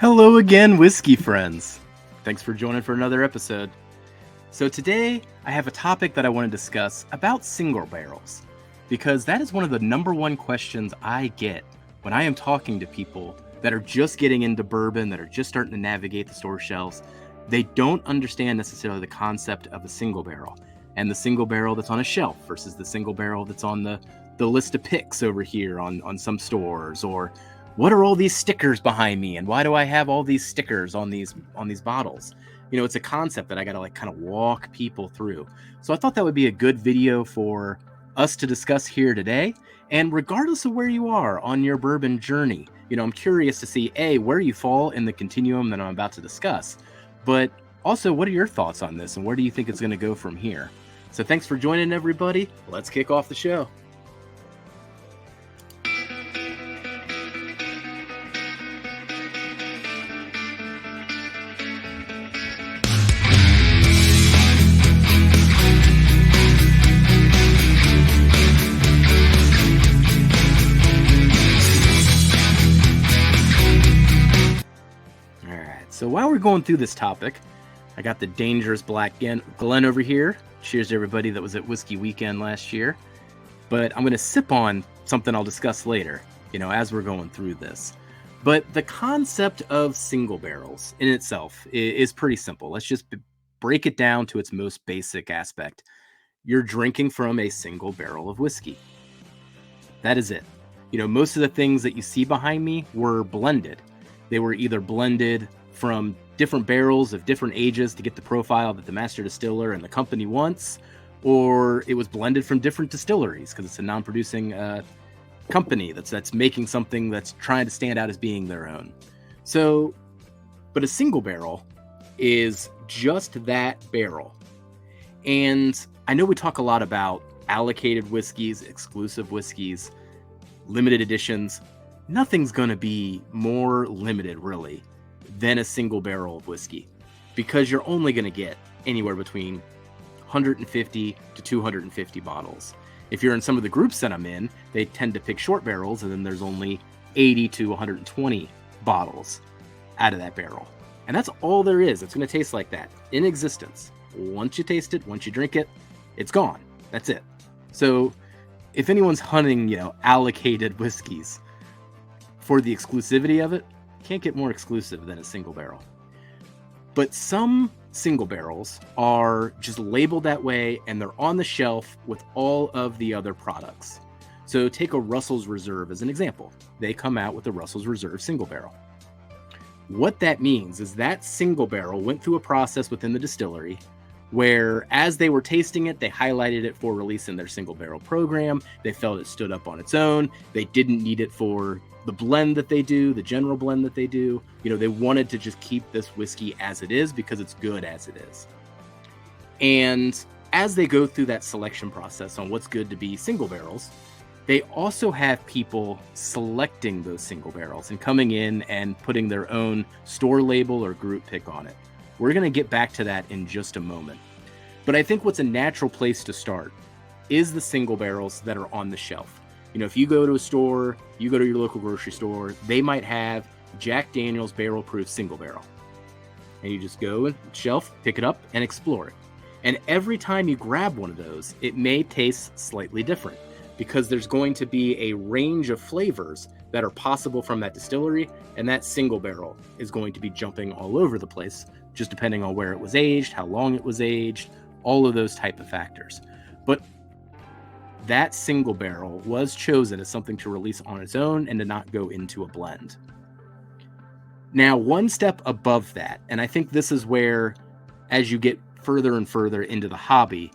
Hello again, whiskey friends. Thanks for joining for another episode. So today I have a topic that I want to discuss about single barrels, because that is one of the number one questions I get when I am talking to people that are just getting into bourbon, that are just starting to navigate the store shelves. They don't understand necessarily the concept of a single barrel and the single barrel that's on a shelf versus the single barrel that's on the list of picks over here on some stores, or what are all these stickers behind me and why do I have all these stickers on these bottles. It's a concept that I got to kind of walk people through. So I thought that would be a good video for us to discuss here today. And regardless of where you are on your bourbon journey, I'm curious to see where you fall in the continuum that I'm about to discuss, but also what are your thoughts on this and where do you think it's going to go from here? So thanks for joining, everybody. Let's kick off the show. So while we're going through this topic, I got the Dangerous Black Glen over here. Cheers to everybody that was at Whiskey Weekend last year. But I'm going to sip on something I'll discuss later, as we're going through this. But the concept of single barrels in itself is pretty simple. Let's just break it down to its most basic aspect. You're drinking from a single barrel of whiskey. That is it. Most of the things that you see behind me were blended. They were either blended from different barrels of different ages to get the profile that the master distiller and the company wants, or it was blended from different distilleries because it's a non-producing company that's making something that's trying to stand out as being their own. So, but a single barrel is just that barrel. And I know we talk a lot about allocated whiskeys, exclusive whiskeys, limited editions. Nothing's going to be more limited, really, than a single barrel of whiskey, because you're only going to get anywhere between 150 to 250 bottles. If you're in some of the groups that I'm in, they tend to pick short barrels, and then there's only 80 to 120 bottles out of that barrel. And that's all there is. It's going to taste like that in existence. Once you taste it, once you drink it, it's gone. That's it. So if anyone's hunting, allocated whiskeys for the exclusivity of it, can't get more exclusive than a single barrel. But some single barrels are just labeled that way and they're on the shelf with all of the other products. So take a Russell's Reserve as an example. They come out with a Russell's Reserve single barrel. What that means is that single barrel went through a process within the distillery where, as they were tasting it, they highlighted it for release in their single barrel program. They felt it stood up on its own. They didn't need it for the blend that they do, the general blend that they do. They wanted to just keep this whiskey as it is because it's good as it is. And as they go through that selection process on what's good to be single barrels, they also have people selecting those single barrels and coming in and putting their own store label or group pick on it. We're going to get back to that in just a moment. But I think what's a natural place to start is the single barrels that are on the shelf. If you go to a store, you go to your local grocery store, they might have Jack Daniel's barrel proof single barrel. And you just go and shelf, pick it up, and explore it. And every time you grab one of those, it may taste slightly different because there's going to be a range of flavors that are possible from that distillery, and that single barrel is going to be jumping all over the place, just depending on where it was aged, how long it was aged, all of those type of factors. But that single barrel was chosen as something to release on its own and to not go into a blend. Now, one step above that, and I think this is where, as you get further and further into the hobby,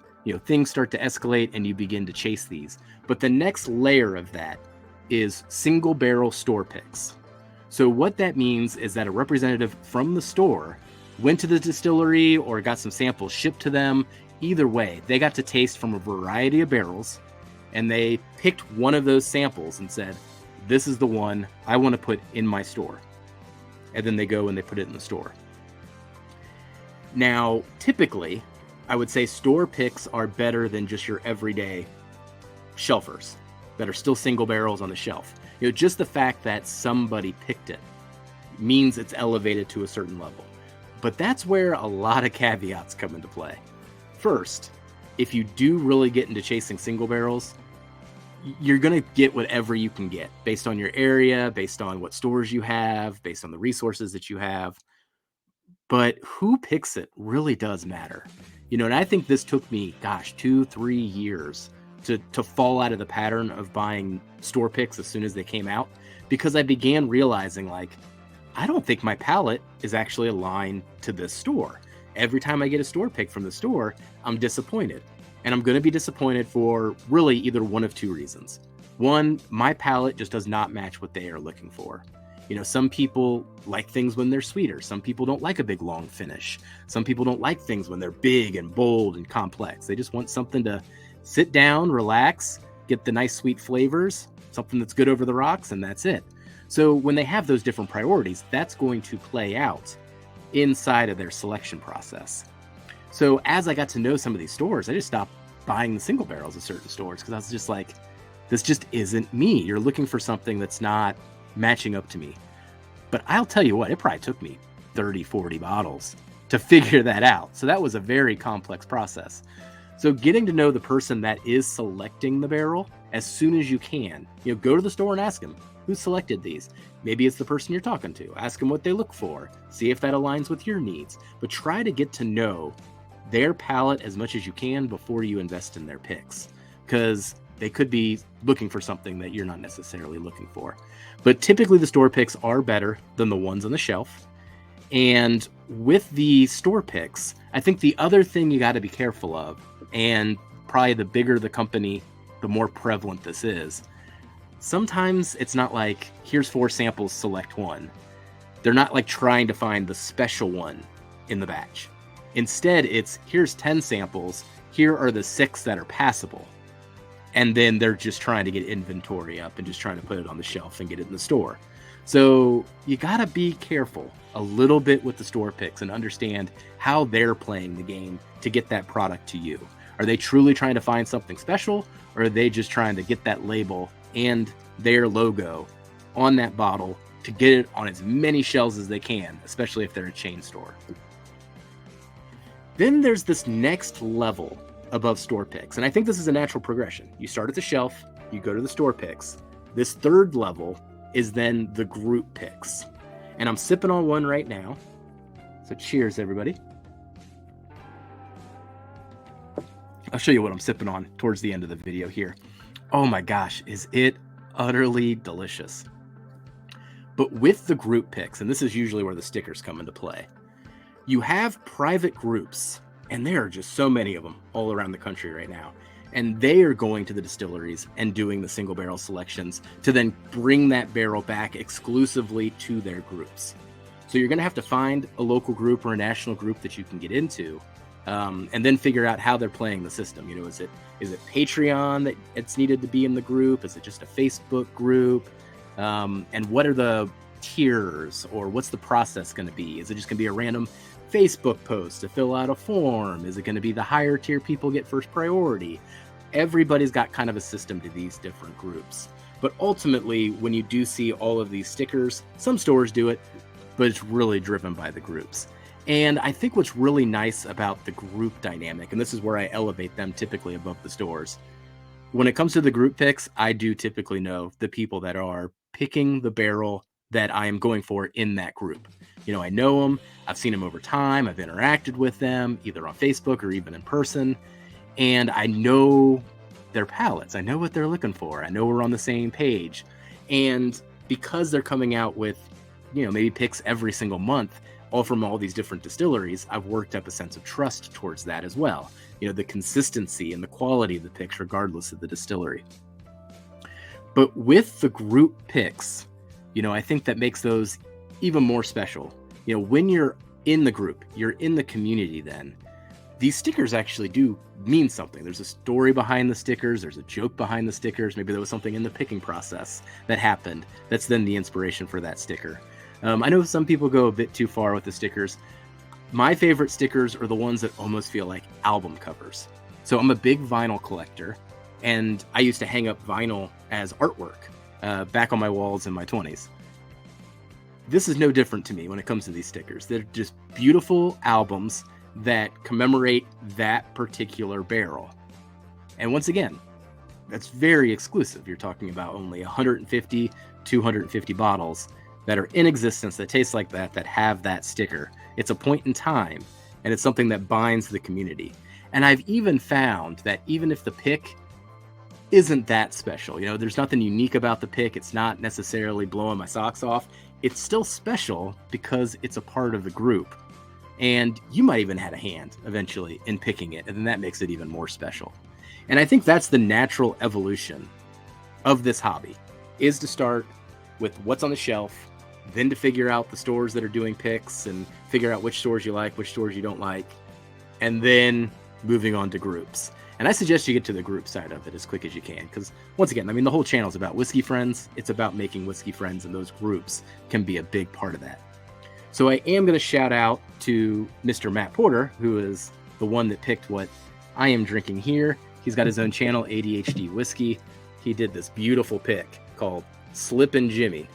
things start to escalate and you begin to chase these. But the next layer of that is single barrel store picks. So what that means is that a representative from the store went to the distillery or got some samples shipped to them. Either way, they got to taste from a variety of barrels, and they picked one of those samples and said, this is the one I want to put in my store. And then they go and they put it in the store. Now, typically, I would say store picks are better than just your everyday shelfers that are still single barrels on the shelf. Just the fact that somebody picked it means it's elevated to a certain level. But that's where a lot of caveats come into play. First, if you do really get into chasing single barrels, you're going to get whatever you can get based on your area, based on what stores you have, based on the resources that you have. But who picks it really does matter. And I think this took me, 2-3 years to fall out of the pattern of buying store picks as soon as they came out, because I began realizing, I don't think my palate is actually aligned to this store. Every time I get a store pick from the store, I'm disappointed. And I'm going to be disappointed for really either one of two reasons. One, my palate just does not match what they are looking for. Some people like things when they're sweeter. Some people don't like a big long finish. Some people don't like things when they're big and bold and complex. They just want something to sit down, relax, get the nice sweet flavors, something that's good over the rocks, and that's it. So when they have those different priorities, that's going to play out inside of their selection process. So as I got to know some of these stores, I just stopped buying the single barrels at certain stores because I was just like, this just isn't me. You're looking for something that's not matching up to me. But I'll tell you what, it probably took me 30, 40 bottles to figure that out. So that was a very complex process. So getting to know the person that is selecting the barrel as soon as you can, go to the store and ask them, who selected these? Maybe it's the person you're talking to. Ask them what they look for. See if that aligns with your needs. But try to get to know their palate as much as you can before you invest in their picks, because they could be looking for something that you're not necessarily looking for. But typically the store picks are better than the ones on the shelf. And with the store picks, I think the other thing you got to be careful of, and probably the bigger the company, the more prevalent this is, sometimes it's not like, here's 4 samples, select one. They're not like trying to find the special one in the batch. Instead, it's, here's 10 samples, here are the 6 that are passable. And then they're just trying to get inventory up and just trying to put it on the shelf and get it in the store. So you got to be careful a little bit with the store picks and understand how they're playing the game to get that product to you. Are they truly trying to find something special, or are they just trying to get that label and their logo on that bottle to get it on as many shelves as they can, especially if they're a chain store? Then there's this next level above store picks, and I think this is a natural progression. You start at the shelf, you go to the store picks. This third level is then the group picks. And I'm sipping on one right now. So cheers, everybody. I'll show you what I'm sipping on towards the end of the video here. Oh my gosh, is it utterly delicious. But with the group picks, and this is usually where the stickers come into play, you have private groups, and there are just so many of them all around the country right now. And they are going to the distilleries and doing the single barrel selections to then bring that barrel back exclusively to their groups. So you're going to have to find a local group or a national group that you can get into, and then figure out how they're playing the system. Is it Patreon that it's needed to be in the group? Is it just a Facebook group? And what are the tiers, or what's the process going to be? Is it just going to be a random Facebook post to fill out a form? Is it going to be the higher tier people get first priority? Everybody's got kind of a system to these different groups. But ultimately, when you do see all of these stickers, some stores do it, but it's really driven by the groups. And I think what's really nice about the group dynamic, and this is where I elevate them typically above the stores, when it comes to the group picks, I do typically know the people that are picking the barrel that I am going for in that group. I know them, I've seen them over time, I've interacted with them either on Facebook or even in person, and I know their palates. I know what they're looking for. I know we're on the same page. And because they're coming out with, maybe picks every single month, all from all these different distilleries, I've worked up a sense of trust towards that as well. The consistency and the quality of the picks, regardless of the distillery. But with the group picks, I think that makes those even more special. When you're in the group, you're in the community, then these stickers actually do mean something. There's a story behind the stickers. There's a joke behind the stickers. Maybe there was something in the picking process that happened that's then the inspiration for that sticker. I know some people go a bit too far with the stickers. My favorite stickers are the ones that almost feel like album covers. So I'm a big vinyl collector, and I used to hang up vinyl as artwork back on my walls in my 20s. this is no different to me when it comes to these stickers. They're just beautiful albums that commemorate that particular barrel. And once again, that's very exclusive. You're talking about only 150, 250 bottles that are in existence that taste like that have that sticker. It's a point in time, and it's something that binds the community. And I've even found that even if the pick isn't that special, there's nothing unique about the pick, it's not necessarily blowing my socks off, it's still special because it's a part of the group. And you might even have a hand eventually in picking it, and then that makes it even more special. And I think that's the natural evolution of this hobby, is to start with what's on the shelf, then to figure out the stores that are doing picks and figure out which stores you like, which stores you don't like, and then moving on to groups. And I suggest you get to the group side of it as quick as you can, because once again, the whole channel is about whiskey friends. It's about making whiskey friends, and those groups can be a big part of that. So I am going to shout out to Mr. Matt Porter, who is the one that picked what I am drinking here. He's got his own channel, ADHD Whiskey. He did this beautiful pick called Slippin' Jimmy.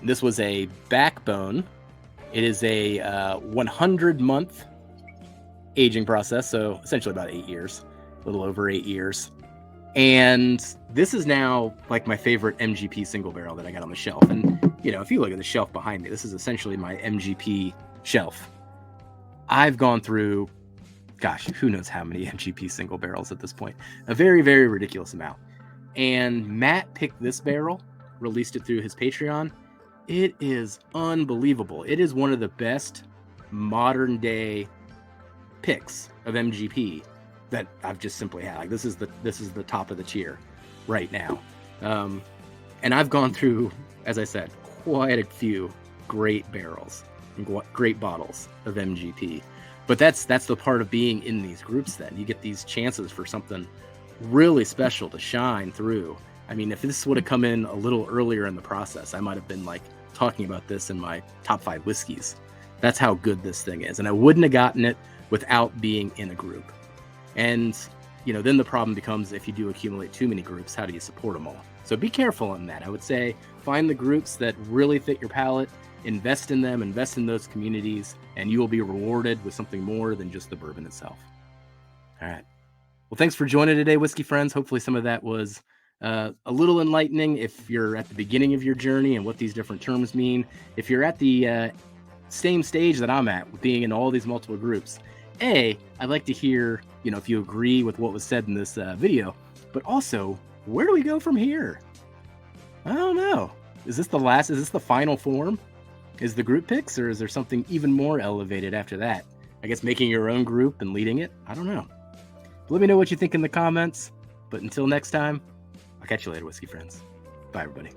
This was a backbone. It is a 100-month aging process, so essentially about 8 years, a little over 8 years. And this is now like my favorite MGP single barrel that I got on the shelf. And, if you look at the shelf behind me, this is essentially my MGP shelf. I've gone through, who knows how many MGP single barrels at this point. A very, very ridiculous amount. And Matt picked this barrel, released it through his Patreon. It is unbelievable. It is one of the best modern day picks of MGP that I've just simply had. Like, this is the top of the tier right now. And I've gone through, as I said, quite a few great barrels and great bottles of MGP. But that's the part of being in these groups then. You get these chances for something really special to shine through. If this would have come in a little earlier in the process, I might have been talking about this in my top 5 whiskeys. That's how good this thing is. And I wouldn't have gotten it without being in a group. And, then the problem becomes, if you do accumulate too many groups, how do you support them all? So be careful on that. I would say find the groups that really fit your palate, invest in them, invest in those communities, and you will be rewarded with something more than just the bourbon itself. All right. Well, thanks for joining today, whiskey friends. Hopefully some of that was a little enlightening if you're at the beginning of your journey and what these different terms mean. If you're at the same stage that I'm at, being in all these multiple groups, I'd like to hear, if you agree with what was said in this video, but also, where do we go from here? I don't know. Is this the final form? Is the group picks, or is there something even more elevated after that? I guess making your own group and leading it? I don't know. But let me know what you think in the comments. But until next time, I'll catch you later, whiskey friends. Bye, everybody.